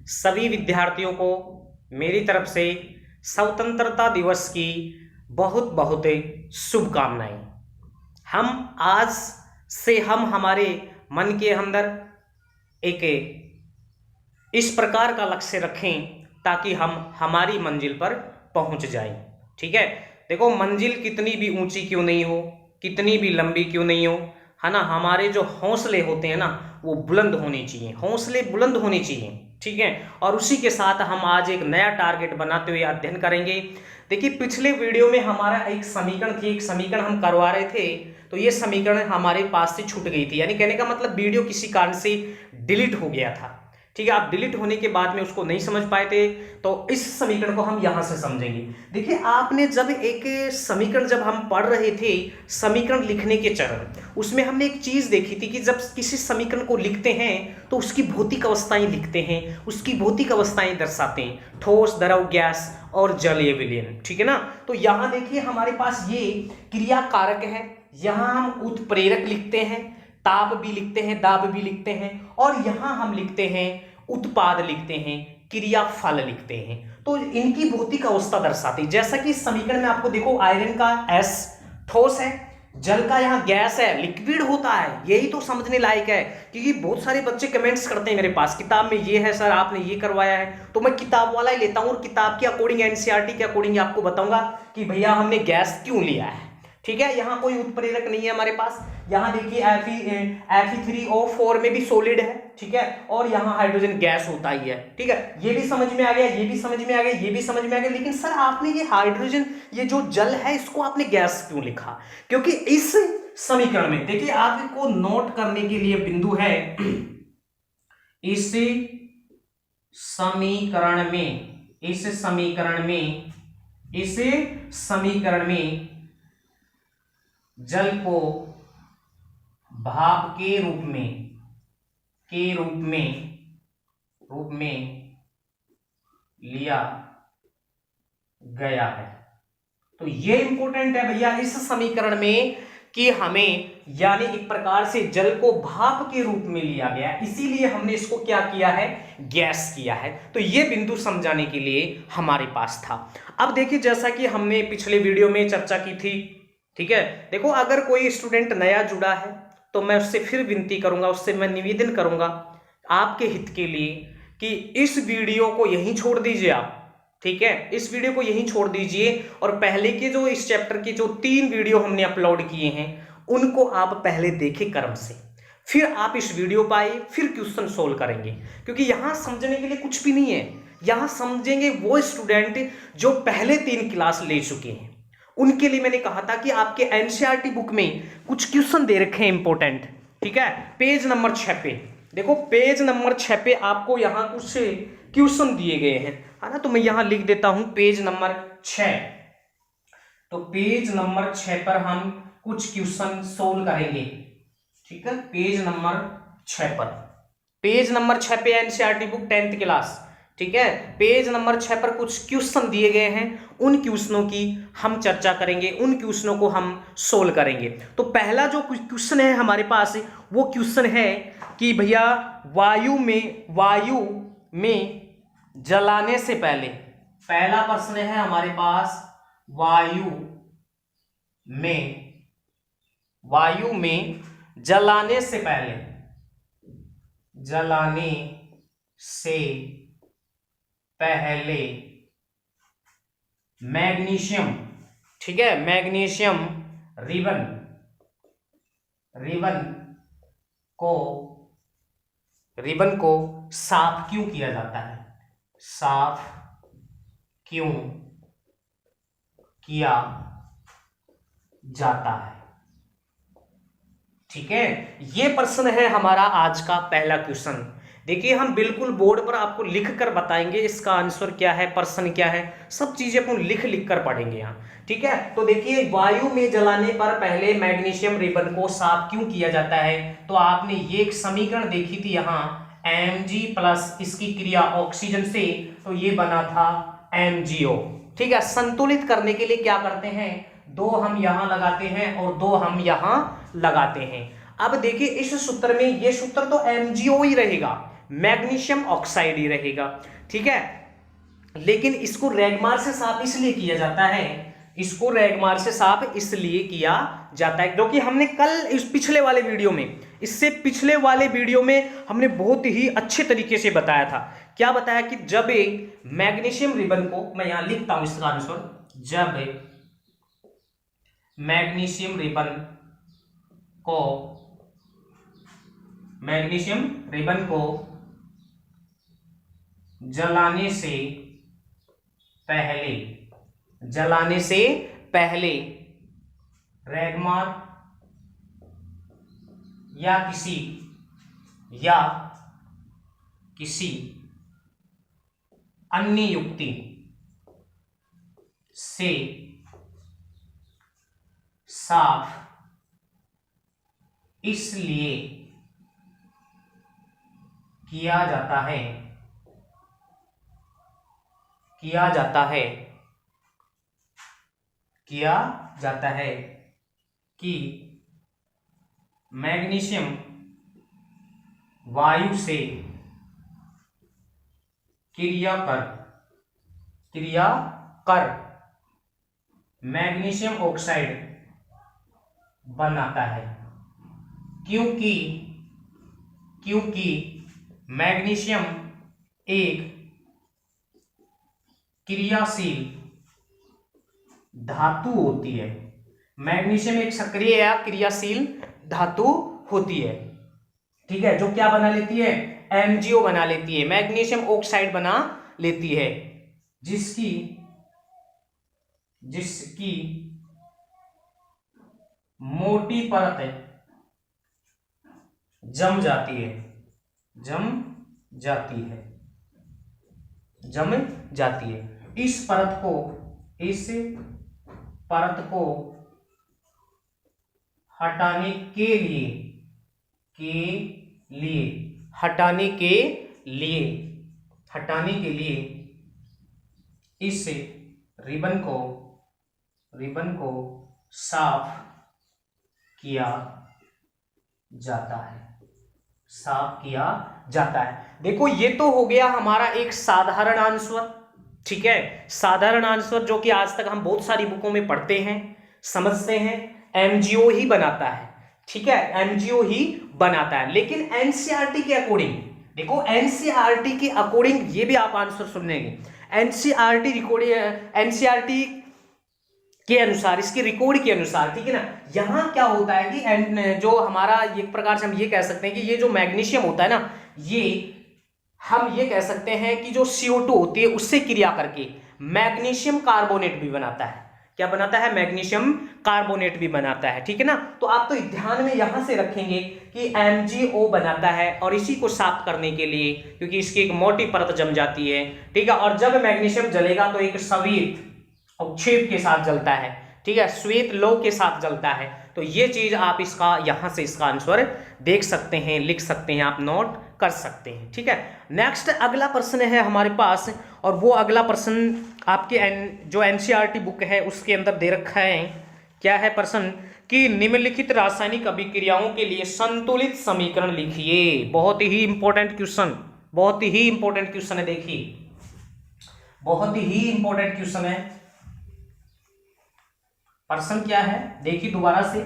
सभी विद्यार्थियों को मेरी तरफ से स्वतंत्रता दिवस की बहुत बहुत शुभकामनाएं। हम आज से हमारे मन के अंदर एक इस प्रकार का लक्ष्य रखें ताकि हम हमारी मंजिल पर पहुंच जाएं। ठीक है, देखो मंजिल कितनी भी ऊंची क्यों नहीं हो, कितनी भी लंबी क्यों नहीं हो, है ना, हमारे जो हौसले होते हैं ना वो बुलंद होने चाहिए, हौसले बुलंद होने चाहिए। ठीक है, और उसी के साथ हम आज एक नया टारगेट बनाते हुए अध्ययन करेंगे। देखिए पिछले वीडियो में हमारा एक समीकरण थी, एक समीकरण हम करवा रहे थे, तो ये समीकरण हमारे पास से छूट गई थी, यानी कहने का मतलब वीडियो किसी कारण से डिलीट हो गया था। ठीक है, आप डिलीट होने के बाद में उसको नहीं समझ पाए थे, तो इस समीकरण को हम यहां से समझेंगे। देखिए आपने जब एक समीकरण जब हम पढ़ रहे थे, समीकरण लिखने के चरण, उसमें हमने एक चीज देखी थी कि जब किसी समीकरण को लिखते हैं तो उसकी भौतिक अवस्थाएं लिखते हैं, उसकी भौतिक अवस्थाएं दर्शाते हैं, ठोस, द्रव, गैस और जलीय विलयन। ठीक है ना, तो यहां देखिए हमारे पास ये क्रिया कारक है, यहां हम उत्प्रेरक लिखते हैं, ताप भी लिखते हैं, दाब भी लिखते हैं, और यहां हम लिखते हैं उत्पाद लिखते हैं, क्रिया फल लिखते हैं। तो इनकी भौतिक अवस्था दर्शाती, जैसा कि इस समीकरण में आपको देखो आयरन का S ठोस है, जल का यहाँ गैस है, लिक्विड होता है। यही तो समझने लायक है, क्योंकि बहुत सारे बच्चे कमेंट्स करते हैं मेरे पास, किताब में ये है सर, आपने ये करवाया है, तो मैं किताब वाला ही लेता हूं और किताब के अकॉर्डिंग, एनसीईआरटी के अकॉर्डिंग आपको बताऊंगा कि भैया हमने गैस क्यों लिया है। ठीक है, यहाँ कोई उत्प्रेरक नहीं है हमारे पास, यहाँ देखिए Fe3O4 में भी सॉलिड है। ठीक है, और यहाँ हाइड्रोजन गैस होता ही है। ठीक है, ये भी समझ में आ गया, ये भी समझ में आ गया, ये भी समझ में आ गया, लेकिन सर आपने ये हाइड्रोजन, ये जो जल है, इसको आपने गैस क्यों लिखा? क्योंकि इस समीकरण में देखिए आपको नोट करने के लिए बिंदु है, इस समीकरण में जल को भाप के रूप में लिया गया है। तो ये इंपॉर्टेंट है भैया इस समीकरण में कि हमें, यानी एक प्रकार से जल को भाप के रूप में लिया गया, इसीलिए हमने इसको क्या किया है, गैस किया है। तो ये बिंदु समझाने के लिए हमारे पास था। अब देखिए जैसा कि हमने पिछले वीडियो में चर्चा की थी, ठीक है, देखो अगर कोई स्टूडेंट नया जुड़ा है तो मैं उससे फिर विनती करूंगा, उससे मैं निवेदन करूंगा आपके हित के लिए कि इस वीडियो को यहीं छोड़ दीजिए आप। ठीक है, इस वीडियो को यहीं छोड़ दीजिए और पहले के जो इस चैप्टर की जो 3 वीडियो हमने अपलोड किए हैं उनको आप पहले देखें क्रम से, फिर आप इस वीडियो पर आइए, फिर क्वेश्चन सोल्व करेंगे। क्योंकि यहां समझने के लिए कुछ भी नहीं है, यहां समझेंगे वो स्टूडेंट जो पहले 3 क्लास ले चुके हैं। उनके लिए मैंने कहा था कि आपके एनसीईआरटी बुक में कुछ क्वेश्चन दे रखे हैं इंपॉर्टेंट। ठीक है, पेज नंबर 6 पे देखो, पेज नंबर 6 पे आपको यहां कुछ क्वेश्चन दिए गए हैं, है ना, तो मैं यहां लिख देता हूं पेज नंबर 6। तो पेज नंबर 6 पर हम कुछ क्वेश्चन सोल्व करेंगे। ठीक है, पेज नंबर 6 पर, पेज नंबर 6 पे एनसीईआरटी बुक 10th क्लास। ठीक है, पेज नंबर 6 पर कुछ क्वेश्चन दिए गए हैं, उन क्वेश्चनों की हम चर्चा करेंगे, उन क्वेश्चनों को हम सोल्व करेंगे। तो पहला जो क्वेश्चन है हमारे पास, वो क्वेश्चन है कि भैया वायु में जलाने से पहले, पहला प्रश्न है हमारे पास, वायु में जलाने से पहले मैग्नीशियम, ठीक है, मैग्नीशियम रिबन को साफ क्यों किया जाता है, साफ क्यों किया जाता है। ठीक है, ये प्रश्न है हमारा आज का पहला क्वेश्चन। देखिए हम बिल्कुल बोर्ड पर आपको लिख कर बताएंगे इसका आंसर क्या है, प्रश्न क्या है, सब चीजें अपन लिख कर पढ़ेंगे यहाँ। ठीक है, तो देखिए वायु में जलाने पर पहले मैग्नीशियम रिबन को साफ क्यों किया जाता है, तो आपने ये एक समीकरण देखी थी यहाँ, Mg प्लस इसकी क्रिया ऑक्सीजन से, तो ये बना था MgO। ठीक है, संतुलित करने के लिए क्या करते हैं, 2 हम यहां लगाते हैं और 2 हम यहां लगाते हैं। अब देखिए इस सूत्र में, ये सूत्र तो MgO ही रहेगा, मैग्नीशियम ऑक्साइड ही रहेगा। ठीक है, लेकिन इसको रैगमार से साफ इसलिए किया जाता है, इसको रैगमार से साफ इसलिए किया जाता है क्योंकि हमने कल इस पिछले वाले वीडियो में, इससे पिछले वाले वीडियो में हमने बहुत ही अच्छे तरीके से बताया था। क्या बताया कि जब एक मैग्नीशियम रिबन को, मैं यहां लिखता हूं इसका आंसर, जब मैग्नीशियम रिबन को जलाने से पहले रैगमार या किसी अन्य युक्ति से साफ इसलिए किया जाता है कि मैग्नीशियम वायु से क्रिया कर मैग्नीशियम ऑक्साइड बनाता है, क्योंकि मैग्नीशियम एक क्रियाशील धातु होती है। मैग्नीशियम एक सक्रिय या क्रियाशील धातु होती है। ठीक है, जो क्या बना लेती है, MgO बना लेती है, मैग्नीशियम ऑक्साइड बना लेती है, जिसकी मोटी परत जम जाती है। इस परत को हटाने के लिए इस रिबन को साफ किया जाता है। देखो, ये तो हो गया हमारा एक साधारण आंसर। ठीक है, साधारण आंसर जो कि आज तक हम बहुत सारी बुकों में पढ़ते हैं, समझते हैं, MgO ही बनाता है। ठीक है, MgO ही बनाता है। लेकिन एनसीईआरटी के अकॉर्डिंग, देखो एनसीईआरटी के अकॉर्डिंग ये भी आप आंसर सुनेंगे। एनसीईआरटी के अनुसार, इसके रिकॉर्ड के अनुसार, ठीक है ना, यहां क्या होता है कि जो हमारा एक प्रकार से हम ये कह सकते हैं कि ये जो मैग्नीशियम होता है ना, ये हम ये कह सकते हैं कि जो CO2 होती है उससे क्रिया करके मैग्नीशियम कार्बोनेट भी बनाता है। क्या बनाता है, मैग्नीशियम कार्बोनेट भी बनाता है। ठीक है ना, तो आप तो ध्यान में यहां से रखेंगे कि MgO बनाता है, और इसी को साफ करने के लिए, क्योंकि इसकी एक मोटी परत जम जाती है। ठीक है, और जब मैग्नीशियम जलेगा तो एक श्वेत अवक्षेप के साथ जलता है। ठीक है, श्वेत लौह के साथ जलता है। तो ये चीज आप इसका यहां से इसका आंसर देख सकते हैं, लिख सकते हैं, आप नोट कर सकते हैं। ठीक है, नेक्स्ट अगला प्रश्न है हमारे पास, और वो अगला प्रश्न आपके जो एनसीईआरटी बुक है उसके अंदर दे रखा है। क्या है प्रश्न कि निम्नलिखित रासायनिक अभिक्रियाओं के लिए संतुलित समीकरण लिखिए। बहुत ही इंपॉर्टेंट क्वेश्चन है। देखिए, बहुत ही इंपॉर्टेंट क्वेश्चन है। प्रश्न क्या है, देखिए दोबारा से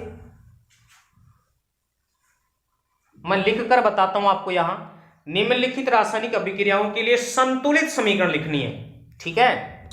मैं लिख कर बताता हूं आपको। यहां निम्नलिखित रासायनिक अभिक्रियाओं के लिए संतुलित समीकरण लिखनी है। ठीक है,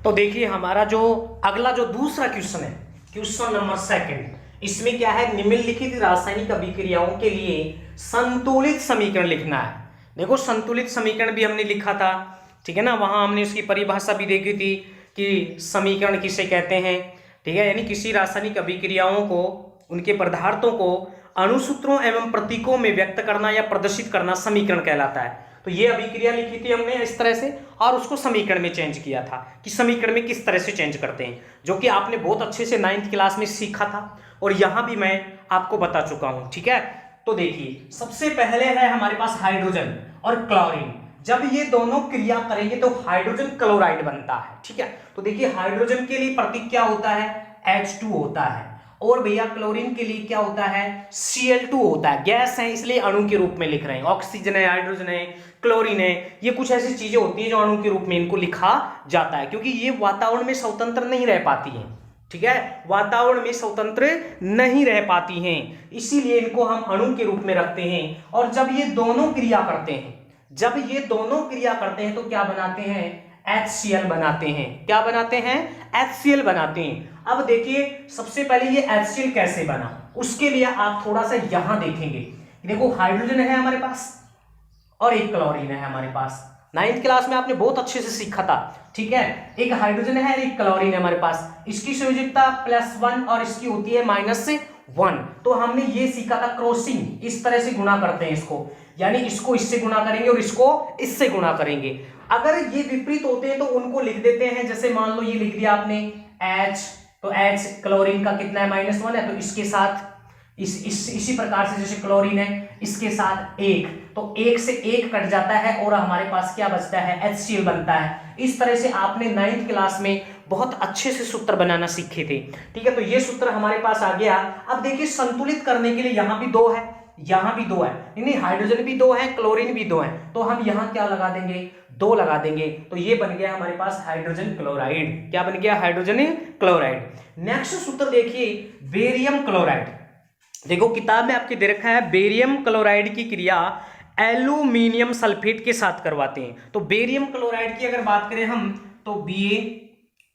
तो देखिए हमारा जो अगला जो दूसरा क्वेश्चन है, क्वेश्चन नंबर 2, इसमें क्या है, निम्नलिखित रासायनिक अभिक्रियाओं के लिए संतुलित समीकरण लिखना है। देखो, संतुलित समीकरण भी हमने लिखा था। ठीक है ना, वहां हमने उसकी परिभाषा भी देखी थी कि समीकरण किसे कहते हैं। ठीक है, यानी किसी रासायनिक अभिक्रियाओं को, उनके पदार्थों को अणुसूत्रों एवं प्रतीकों में व्यक्त करना या प्रदर्शित करना समीकरण कहलाता है। तो ये अभिक्रिया लिखी थी हमने इस तरह से, और उसको समीकरण में चेंज किया था कि समीकरण में किस तरह से चेंज करते हैं, जो कि आपने बहुत अच्छे से 9th क्लास में सीखा था, और यहां भी मैं आपको बता चुका हूं। ठीक है, तो देखिए सबसे पहले है हमारे पास हाइड्रोजन और क्लोरीन। जब ये दोनों क्रिया करेंगे तो हाइड्रोजन क्लोराइड बनता है। ठीक है, तो देखिए हाइड्रोजन के लिए प्रतीक क्या होता है, H2 होता है, और भैया क्लोरीन के लिए क्या होता है, Cl2 होता है। गैस है इसलिए अणु के रूप में लिख रहे हैं, ऑक्सीजन है, हाइड्रोजन है, क्लोरीन है, ये कुछ ऐसी चीजें होती हैं जो अणु के रूप में इनको लिखा जाता है, क्योंकि ये वातावरण में स्वतंत्र नहीं रह पाती हैं। ठीक है, वातावरण में स्वतंत्र नहीं रह पाती हैं, इसीलिए इनको हम अणु के रूप में रखते हैं। और जब ये दोनों क्रिया करते हैं, जब ये दोनों क्रिया करते हैं तो क्या बनाते हैं, HCl बनाते हैं। क्या बनाते हैं, HCl बनाते हैं। अब देखिए सबसे पहले ये HCl कैसे बना, उसके लिए आप थोड़ा सा यहां देखेंगे। देखो हाइड्रोजन है हमारे पास और एक क्लोरीन है हमारे पास। 9th क्लास में आपने बहुत अच्छे से सीखा था। ठीक है, एक हाइड्रोजन है, एक क्लोरीन है हमारे पास। इसकी संयोजकता +1 और इसकी होती है -1। तो हमने ये सीखा था क्रॉसिंग, इस तरह से गुणा करते हैं इसको, यानी इसको इससे गुणा करेंगे और इसको इससे गुणा करेंगे। अगर ये विपरीत होते हैं तो उनको लिख देते हैं, जैसे मान लो ये लिख दिया आपने H, तो H क्लोरीन का कितना है, -1 है, तो इसके साथ इसी प्रकार से जैसे क्लोरीन है इसके साथ 1, तो 1 से 1 कट जाता है और हमारे पास क्या बचता है, HCl बनता है। इस तरह से आपने 9th क्लास में बहुत अच्छे से सूत्र बनाना सीखे थे। ठीक है, तो ये सूत्र हमारे पास आ गया। अब देखिए संतुलित करने के लिए यहाँ भी 2 है, यहाँ भी 2 है, नहीं हाइड्रोजन भी 2 है, क्लोरीन भी 2 है, तो हम यहाँ क्या लगा देंगे, 2 लगा देंगे, तो ये बन गया हमारे पास हाइड्रोजन क्लोराइड। क्या बन गया, हाइड्रोजन क्लोराइड। नेक्स्ट सूत्र देखिए बेरियम क्लोराइड। देखो किताब में आपके दे रखा है बेरियम क्लोराइड की क्रिया एल्यूमिनियम सल्फेट के साथ करवाते हैं। तो बेरियम क्लोराइड की अगर बात करें हम तो Ba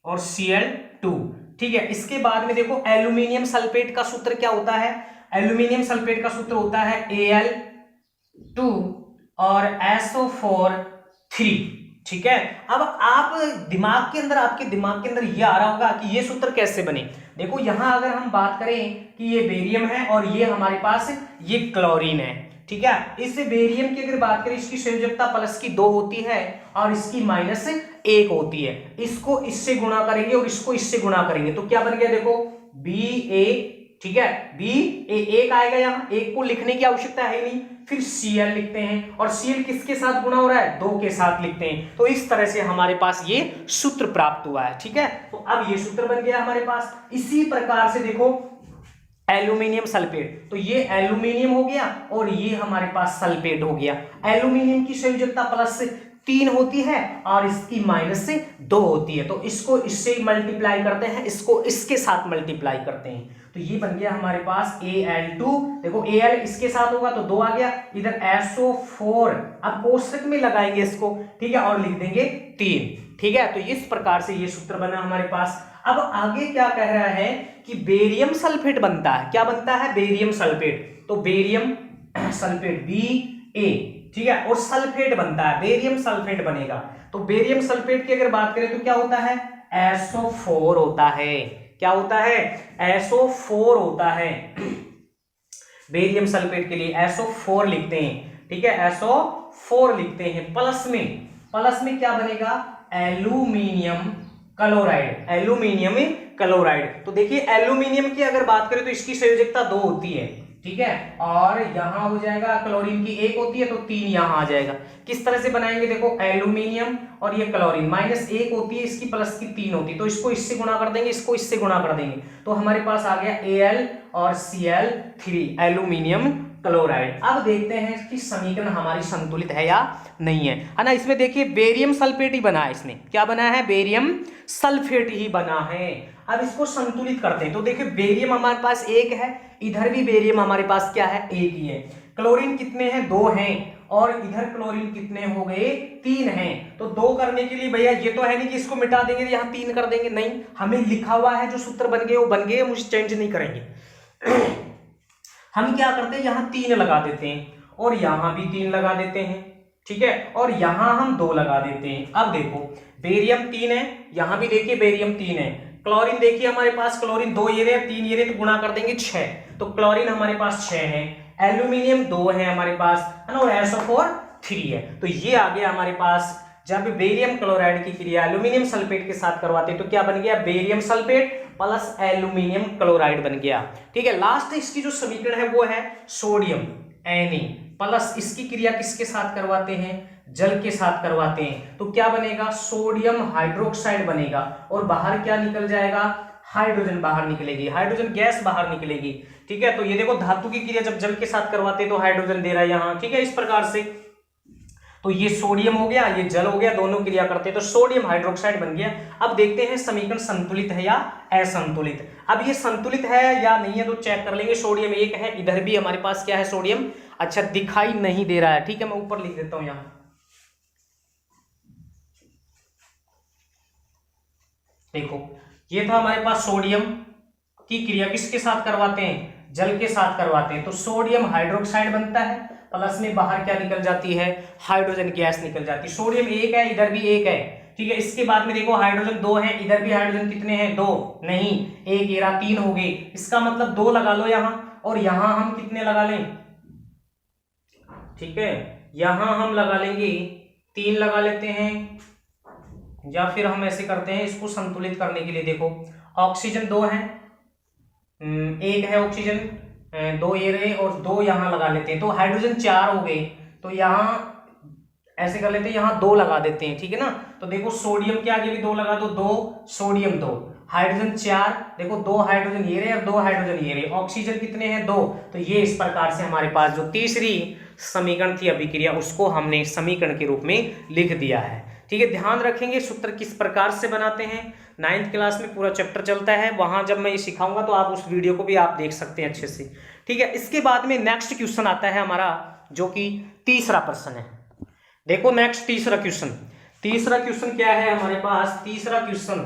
और Cl2। ठीक है, इसके बाद में देखो एल्यूमिनियम सल्फेट का सूत्र क्या होता है, एल्यूमिनियम सल्फेट का सूत्र होता है Al2 और SO4 3। ठीक है, अब आप दिमाग के अंदर, आपके दिमाग के अंदर ये आ रहा होगा कि ये सूत्र कैसे बने। देखो यहां अगर हम बात करें कि ये बेरियम है और ये हमारे पास ये क्लोरीन है। ठीक है, इस बेरियम की अगर बात करें इसकी संयोजकता +2 होती है और इसकी -1 होती है। इसको इससे गुणा करेंगे और इसको इससे गुणा करेंगे तो क्या बन गया, देखो Ba। ठीक है, Ba आएगा, यहाँ 1 को लिखने की आवश्यकता है नहीं, फिर Cl लिखते हैं और Cl किसके साथ गुणा हो रहा है, 2 के साथ लिखते हैं। तो इस तरह से हमारे पास ये सूत्र प्राप्त हुआ है। ठीक है, तो अब ये सूत्र बन गया हमारे पास। इसी प्रकार से देखो एल्यूमिनियम सल्फेट, तो ये एल्यूमिनियम हो गया और ये हमारे पास सल्फेट हो गया। एल्यूमिनियम की संयोजकता +3 होती है और इसकी -2 होती है, तो इसको इससे मल्टीप्लाई करते हैं, इसको इसके साथ मल्टीप्लाई करते हैं, तो ये बन गया हमारे पास Al2। देखो Al इसके साथ होगा तो 2 आ गया, इधर SO4 अब कोष्टक में लगाएंगे इसको। ठीक है, और लिख देंगे 3। ठीक है, तो इस प्रकार से ये सूत्र बना हमारे पास। अब आगे क्या कह रहा है कि बेरियम सल्फेट बनता है। क्या बनता है, बेरियम सल्फेट। तो बेरियम सल्फेट Ba, ठीक है, और सल्फेट बनता है, बेरियम सल्फेट बनेगा। तो बेरियम सल्फेट की अगर बात करें तो क्या होता है, SO4 होता है। क्या होता है, SO4 होता है। बेरियम सल्फेट के लिए SO4 लिखते हैं। ठीक है, SO4 लिखते हैं। प्लस में क्या बनेगा, एल्यूमिनियम क्लोराइड। एल्यूमिनियम क्लोराइड, तो देखिए एल्यूमिनियम की अगर बात करें तो इसकी संयोजकता 2 होती है। ठीक है, और यहां हो जाएगा क्लोरीन की 1 होती है तो 3 यहां आ जाएगा। किस तरह से बनाएंगे, देखो एल्यूमिनियम और ये क्लोरीन -1 होती है, इसकी प्लस की 3 होती है, तो इसको इससे गुणा कर देंगे, इसको इससे गुणा कर देंगे, तो हमारे पास आ गया Al और Cl3 एल्यूमिनियम क्लोराइड। अब देखते हैं कि समीकरण हमारी संतुलित है या नहीं है ना। इसमें देखिए बेरियम सल्फेट ही बना है, इसमें क्या बना है, बेरियम सल्फेट ही बना है। अब इसको संतुलित करते हैं तो देखिए बेरियम हमारे पास 1 है, इधर भी बेरियम हमारे पास क्या है, 1 ही है। क्लोरीन कितने हैं, 2 हैं, और इधर क्लोरीन कितने हो गए, 3 हैं। तो 2 करने के लिए भैया ये तो है नहीं कि इसको मिटा देंगे यहाँ 3 कर देंगे, नहीं, हमें लिखा हुआ है जो सूत्र बन गए वो बन गए, हम उसे चेंज नहीं करेंगे। हम क्या करते हैं, यहाँ 3 लगा देते हैं और यहाँ भी 3 लगा देते हैं। ठीक है, और यहाँ हम 2 लगा देते हैं। अब देखो बेरियम 3 है, यहाँ भी देखिए बेरियम 3 है। क्लोरीन देखिए हमारे पास, क्लोरीन 2 ये रहे, 3 ये रहे, तो गुणा कर देंगे 6, तो क्लोरीन हमारे पास 6 है। एल्यूमिनियम 2 है हमारे पास, है ना, और SO4 3 है। तो ये आ गया हमारे पास। जब बेरियम क्लोराइड की क्रिया एल्यूमिनियम सल्फेट के साथ करवाते हैं तो क्या बन गया, barium sulphate plus aluminium chloride बन गया। ठीक है, लास्ट इसकी जो समीकरण है वो है सोडियम Na प्लस इसकी क्रिया किसके साथ करवाते हैं, जल के साथ करवाते हैं, तो क्या बनेगा, सोडियम हाइड्रोक्साइड बनेगा, और बाहर क्या निकल जाएगा, हाइड्रोजन बाहर निकलेगी, हाइड्रोजन गैस बाहर निकलेगी। ठीक है, तो ये देखो धातु की क्रिया जब जल के साथ करवाते हैं तो हाइड्रोजन दे रहा है यहाँ। ठीक है, इस प्रकार से तो ये सोडियम हो गया, ये जल हो गया, दोनों क्रिया करते हैं तो सोडियम हाइड्रोक्साइड बन गया। अब देखते हैं समीकरण संतुलित है या असंतुलित। अब ये संतुलित है या नहीं है तो चेक कर लेंगे। सोडियम 1 है, इधर भी हमारे पास क्या है सोडियम, अच्छा दिखाई नहीं दे रहा है। ठीक है, मैं ऊपर लिख देता हूं यहां, देखो ये था हमारे पास सोडियम की क्रिया किसके साथ करवाते हैं, जल के साथ करवाते हैं तो सोडियम हाइड्रोक्साइड बनता है, प्लस में बाहर क्या निकल जाती है, हाइड्रोजन गैस निकल जाती है। सोडियम 1 है, इधर भी 1 है। ठीक है, इसके बाद में देखो हाइड्रोजन 2 है, इधर भी हाइड्रोजन कितने हैं, 2 नहीं, 1 ये 3 हो गए। इसका मतलब 2 लगा लो यहां, और यहां हम कितने लगा लें, ठीक है यहां हम लगा लेंगे 3 लगा लेते हैं, या फिर हम ऐसे करते हैं इसको संतुलित करने के लिए। देखो ऑक्सीजन 2 है, 1 है ऑक्सीजन, 2 ये रहे और 2 यहां लगा लेते हैं तो हाइड्रोजन 4 हो गए। तो यहां ऐसे कर लेते हैं, यहां 2 लगा देते हैं। ठीक है ना, तो देखो सोडियम के आगे भी 2 लगा दो, 2 सोडियम 2 हाइड्रोजन 4, देखो 2 हाइड्रोजन ये रहे और 2 हाइड्रोजन ये रहे, ऑक्सीजन कितने हैं 2। तो ये इस प्रकार से हमारे पास जो तीसरी समीकरण थी अभिक्रिया उसको हमने समीकरण के रूप में लिख दिया है। ठीक है, ध्यान रखेंगे सूत्र किस प्रकार से बनाते हैं। 9th क्लास में पूरा चैप्टर चलता है, वहां जब मैं ये सिखाऊंगा तो आप उस वीडियो को भी आप देख सकते हैं अच्छे से। ठीक है, इसके बाद में नेक्स्ट क्वेश्चन आता है हमारा जो कि तीसरा प्रश्न है। देखो नेक्स्ट तीसरा क्वेश्चन क्या है हमारे पास, तीसरा क्वेश्चन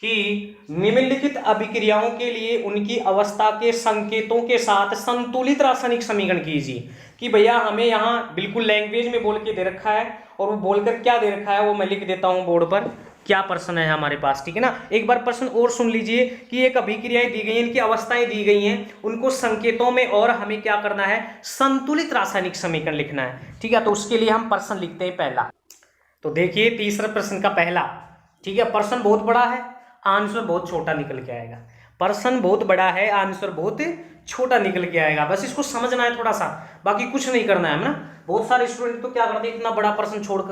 कि निम्नलिखित अभिक्रियाओं के लिए उनकी अवस्था के संकेतों के साथ संतुलित रासायनिक समीकरण कीजिए। कि भैया हमें यहाँ बिल्कुल लैंग्वेज में बोल के दे रखा है और वो बोलकर क्या दे रखा है वो मैं लिख देता हूँ बोर्ड पर, क्या प्रश्न है हमारे पास। ठीक है ना, एक बार प्रश्न और सुन लीजिए कि एक अभिक्रियाएं दी गई हैं, इनकी अवस्थाएं दी गई हैं, उनको संकेतों में और हमें क्या करना है, संतुलित रासायनिक समीकरण लिखना है। ठीक है, तो उसके लिए हम प्रश्न लिखते हैं पहला। तो देखिए तीसरा प्रश्न का पहला, ठीक है प्रश्न बहुत बड़ा है, आंसर बहुत छोटा निकल के आएगा। प्रश्न बहुत बड़ा है, आंसर बहुत छोटा निकल के आएगा, बस इसको समझना है थोड़ा सा, बाकी कुछ नहीं करना है ना। बहुत सारे स्टूडेंट तो क्या करते हैं, इतना बड़ा प्रश्न छोड़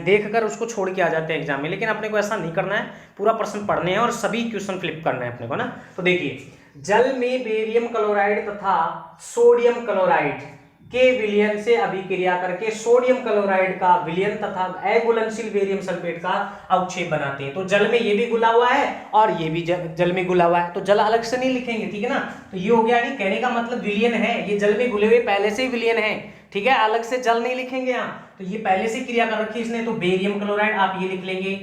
देखकर उसको छोड़ के आ जाते हैं एग्जाम में, लेकिन अपने को ऐसा नहीं करना है, पूरा प्रश्न पढ़ने हैं और सभी क्वेश्चन फ्लिप करना है अपने को ना। तो देखिए जल में बेरियम क्लोराइड तथा सोडियम क्लोराइड के विलयन से अभिक्रिया करके सोडियम क्लोराइड का विलयन तथा अघुलनशील बेरियम सल्फेट का अवक्षेप बनाते हैं। तो जल में ये भी घुला हुआ है और ये भी जल में घुला हुआ है, तो जल अलग से नहीं लिखेंगे। ठीक है ना, तो ये हो गया, नहीं कहने का मतलब विलयन है, ये जल में घुले हुए पहले से ही विलयन है। ठीक है, अलग से जल नहीं लिखेंगे यहाँ, तो ये पहले से क्रिया कर रखी है इसने, तो बेरियम क्लोराइड आप ये लिख लेंगे,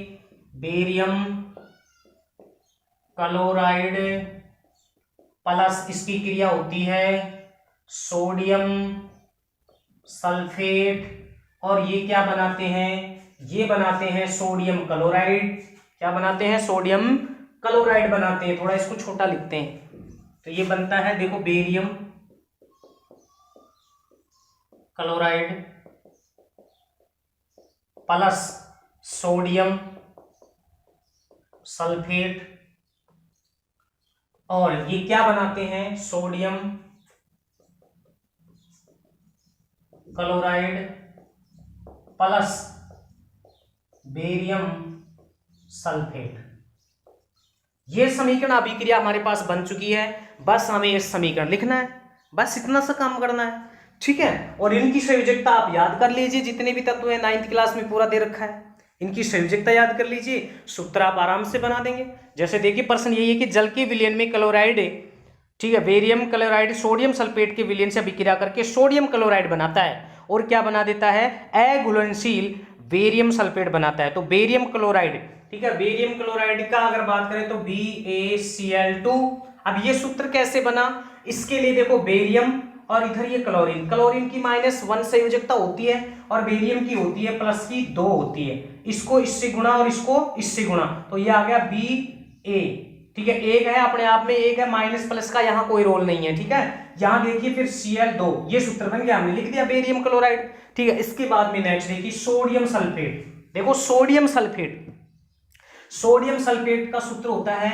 बेरियम क्लोराइड प्लस इसकी क्रिया होती है सोडियम सल्फेट, और ये क्या बनाते हैं, ये बनाते हैं सोडियम क्लोराइड। क्या बनाते हैं, सोडियम क्लोराइड बनाते हैं। थोड़ा इसको छोटा लिखते हैं, तो ये बनता है देखो barium chloride plus sodium sulphate, और ये क्या बनाते हैं, sodium chloride plus barium sulphate. ये समीकरण अभिक्रिया हमारे पास बन चुकी है, बस हमें ये समीकरण लिखना है, बस इतना सा काम करना है। ठीक है, और इनकी संयोजकता आप याद कर लीजिए, जितने भी तत्व हैं 9th क्लास में पूरा दे रखा है, इनकी संयोजकता याद कर लीजिए, सूत्र आप आराम से बना देंगे। जैसे देखिए प्रश्न यही है कि जल के विलयन में क्लोराइड, ठीक है बेरियम क्लोराइड सोडियम सल्फेट के विलयन से अभिक्रिया करके सोडियम क्लोराइड बनाता है और क्या बना देता है, अघुलनशील बेरियम सल्फेट बनाता है। तो बेरियम क्लोराइड, ठीक है बेरियम क्लोराइड का अगर बात करें तो BaCl2। अब ये सूत्र कैसे बना, इसके लिए देखो बेरियम और इधर ये क्लोरीन, क्लोरीन की -1 संयोजकता होती है और बेरियम की होती है प्लस की 2 होती है, इसको इससे गुणा और इसको इससे गुणा, तो ये आ गया Ba। ठीक है, एक है अपने आप में, एक है माइनस प्लस का यहाँ कोई रोल नहीं है। ठीक है, यहाँ देखिए फिर Cl2, ये सूत्र बन गया, हमने लिख दिया बेरियम क्लोराइड। ठीक है, इसके बाद में नेक्स्ट देखिए सोडियम सल्फेट। देखो सोडियम सल्फेट का सूत्र होता है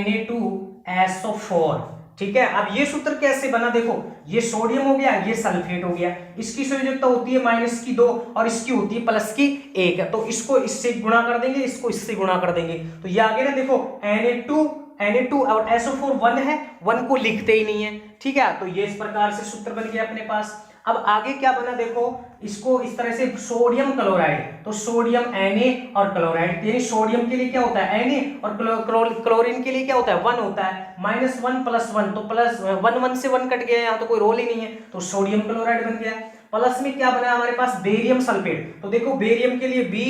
Na2SO4। ठीक है, अब ये सूत्र कैसे बना, देखो ये सोडियम हो गया, ये सल्फेट हो गया, इसकी संयोजकता होती है -2 और इसकी होती है +1, तो इसको इससे गुणा कर देंगे, इसको इससे गुणा कर देंगे, तो ये आ गया ना देखो Na2 Na2 और SO4 1 है, 1 को लिखते ही नहीं है, ठीक है। तो ये इस प्रकार से सूत्र बन गया अपने पास। अब आगे क्या बना देखो, इसको इस तरह से सोडियम क्लोराइड, तो सोडियम Na और क्लोराइड, यानी सोडियम के लिए क्या होता है Na और क्लोरीन के लिए क्या होता है 1 होता है, -1 + 1, तो प्लस 1 से 1 कट गया, यहाँ तो कोई रोल ही नहीं है, तो सोडियम क्लोराइड बन गया। प्लस में क्या बना हमारे पास बेरियम सल्फेट, तो देखो बेरियम के लिए Ba,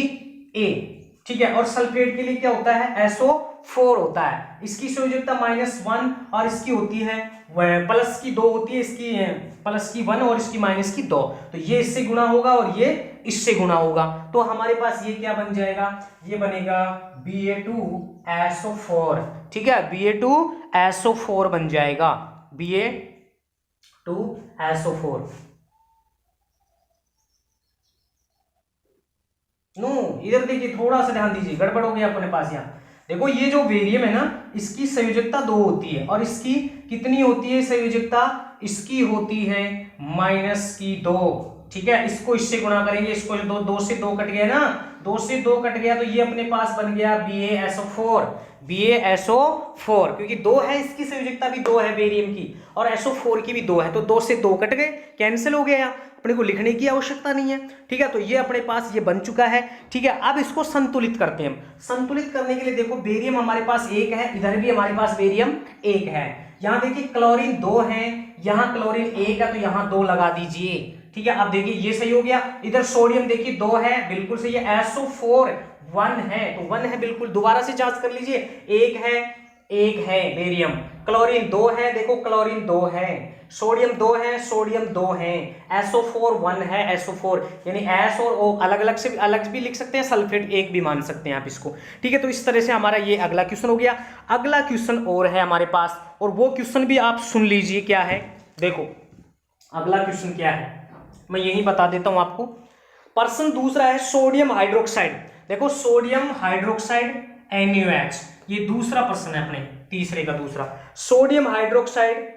ठीक है, और सल्फेट के लिए क्या होता है SO4 होता है। इसकी संयोजकता -1 और इसकी होती है प्लस की 2 होती है, इसकी प्लस की 1 और इसकी माइनस की 2, तो ये इससे गुणा होगा और ये इससे गुणा होगा, तो हमारे पास ये क्या बन जाएगा, ये बनेगा Ba2SO4, ठीक है, Ba2SO4 बन जाएगा, Ba2SO4। नो इधर देखिए, थोड़ा सा ध्यान दीजिए, गड़बड़ हो गया अपने पास। यहाँ देखो ये जो बेरियम है ना, इसकी संयोजकता 2 होती है, और इसकी कितनी होती है संयोजकता, इसकी होती है -2, ठीक है। इसको इससे गुणा करेंगे, इसको 2 से 2 कट गया ना, 2 से 2 कट गया, तो ये अपने पास बन गया BaSO4, क्योंकि 2 है, इसकी संयोजकता भी 2 है बेरियम की, और SO4 की भी 2 है, तो 2 से 2 कट गए, कैंसिल हो गया, अपने को लिखने की आवश्यकता नहीं है, ठीक है। तो ये अपने पास ये बन चुका है, ठीक है। अब इसको संतुलित करते हैं हम। संतुलित करने के लिए देखो बेरियम हमारे पास 1 है, इधर भी हमारे पास बेरियम 1 है, यहाँ देखिए क्लोरीन 2 है, यहाँ क्लोरीन 1 है, तो यहाँ 2 लगा दीजिए, ठीक है। अब देखिए ये सही हो गया, इधर सोडियम देखिए 2 है, बिल्कुल सही है, SO4 1 है, तो 1 है, बिल्कुल दोबारा से जांच कर लीजिए, 1 है बेरियम, क्लोरीन 2 है, देखो क्लोरीन 2 है, सोडियम 2 है, सोडियम 2 है, SO4 1 है, SO4 यानी S और O अलग अलग से अलग भी लिख सकते हैं, सल्फेट 1 भी मान सकते हैं आप इसको, ठीक है। तो इस तरह से हमारा ये अगला क्वेश्चन हो गया। अगला क्वेश्चन और है हमारे पास, और वो क्वेश्चन भी आप सुन लीजिए क्या है। देखो अगला क्वेश्चन क्या है, मैं यही बता देता हूं आपको। प्रश्न दूसरा है सोडियम हाइड्रोक्साइड, देखो सोडियम हाइड्रोक्साइड NaOH, ये दूसरा प्रश्न है अपने तीसरे का दूसरा। सोडियम हाइड्रोक्साइड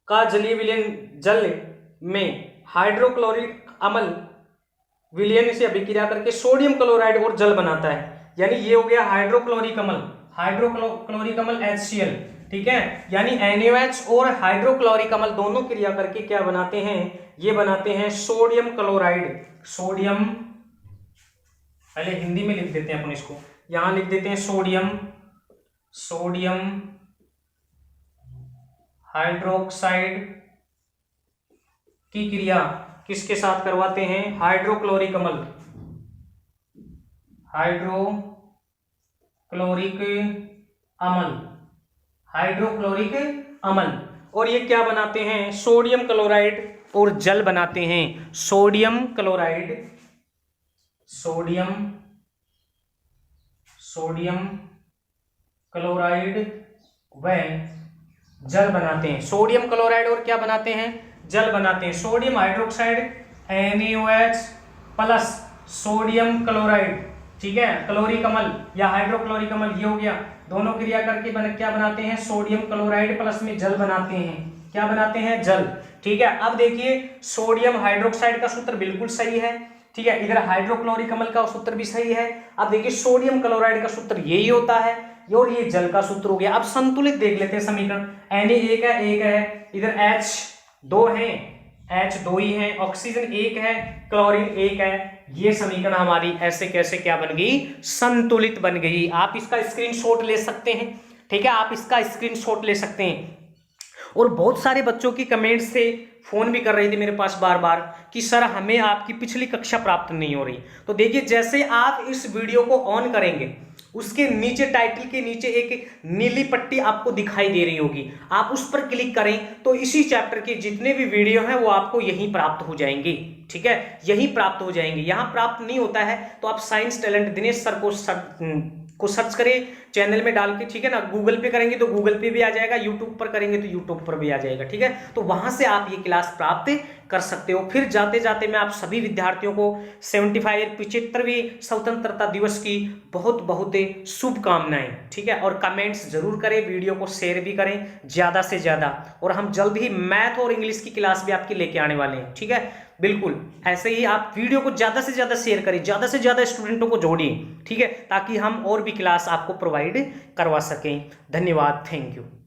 का जलीय विलयन जल में हाइड्रोक्लोरिक अम्ल विलयन से अभिक्रिया करके सोडियम क्लोराइड और जल बनाता है, यानी ये हो गया हाइड्रोक्लोरिक अम्ल HCl, ठीक है। यानी NaOH और हाइड्रोक्लोरिक अम्ल दोनों क्रिया करके क्या बनाते हैं, ये बनाते हैं सोडियम क्लोराइड। सोडियम, पहले हिंदी में लिख देते हैं अपन इसको, यहां लिख देते हैं सोडियम हाइड्रोक्साइड की क्रिया किसके साथ करवाते हैं, हाइड्रोक्लोरिक अम्ल, और ये क्या बनाते हैं, सोडियम क्लोराइड और जल बनाते हैं, सोडियम क्लोराइड व जल बनाते हैं, सोडियम क्लोराइड और क्या बनाते हैं, जल बनाते हैं। Sodium hydroxide NaOH plus sodium chloride, ठीक है, क्लोरिक अम्ल या हाइड्रोक्लोरिक अम्ल, ये हो गया, दोनों क्रिया करके क्या बनाते हैं, सोडियम क्लोराइड प्लस में जल बनाते हैं, क्या बनाते हैं, जल, ठीक है। अब देखिए सोडियम हाइड्रोक्साइड का सूत्र बिल्कुल सही है, ठीक है, इधर हाइड्रोक्लोरिक अम्ल का सूत्र भी सही है। अब देखिए सोडियम क्लोराइड का सूत्र यही होता है, और ये जल का सूत्र हो गया। अब संतुलित देख लेते हैं समीकरण, Na 1 है, इधर H 2 है, H 2 ही है, ऑक्सीजन 1 है, क्लोरीन 1 है, ये समीकरण हमारी ऐसे कैसे क्या बन गई, संतुलित बन गई। आप इसका स्क्रीनशॉट ले सकते हैं, ठीक है, आप इसका स्क्रीनशॉट ले सकते हैं। और बहुत सारे बच्चों की कमेंट से फोन भी कर रहे थे मेरे पास बार बार कि सर हमें आपकी पिछली कक्षा प्राप्त नहीं हो रही। तो देखिए जैसे आप इस वीडियो को ऑन करेंगे उसके नीचे टाइटल के नीचे एक नीली पट्टी आपको दिखाई दे रही होगी, आप उस पर क्लिक करें तो इसी चैप्टर के जितने भी वीडियो हैं वो आपको यहीं प्राप्त हो जाएंगे, ठीक है, यहीं प्राप्त हो जाएंगे। यहाँ प्राप्त नहीं होता है तो आप साइंस टैलेंट दिनेश सर को सर्च करें चैनल में डाल के, ठीक है ना। गूगल पे करेंगे तो गूगल पे भी आ जाएगा, यूट्यूब पर करेंगे तो यूट्यूब पर भी आ जाएगा, ठीक है। तो वहां से आप ये क्लास प्राप्त कर सकते हो। फिर जाते जाते मैं आप सभी विद्यार्थियों को 75वीं स्वतंत्रता दिवस की बहुत बहुत शुभकामनाएं, ठीक है। और कमेंट्स जरूर करें, वीडियो को शेयर भी करें ज़्यादा से ज़्यादा, और हम जल्द ही मैथ और इंग्लिश की क्लास भी आपकी लेके आने वाले हैं, ठीक है। बिल्कुल ऐसे ही आप वीडियो को ज़्यादा से ज़्यादा शेयर करें, ज़्यादा से ज़्यादा स्टूडेंटों को जोड़िए, ठीक है, ताकि हम और भी क्लास आपको प्रोवाइड करवा सकें। धन्यवाद, थैंक यू।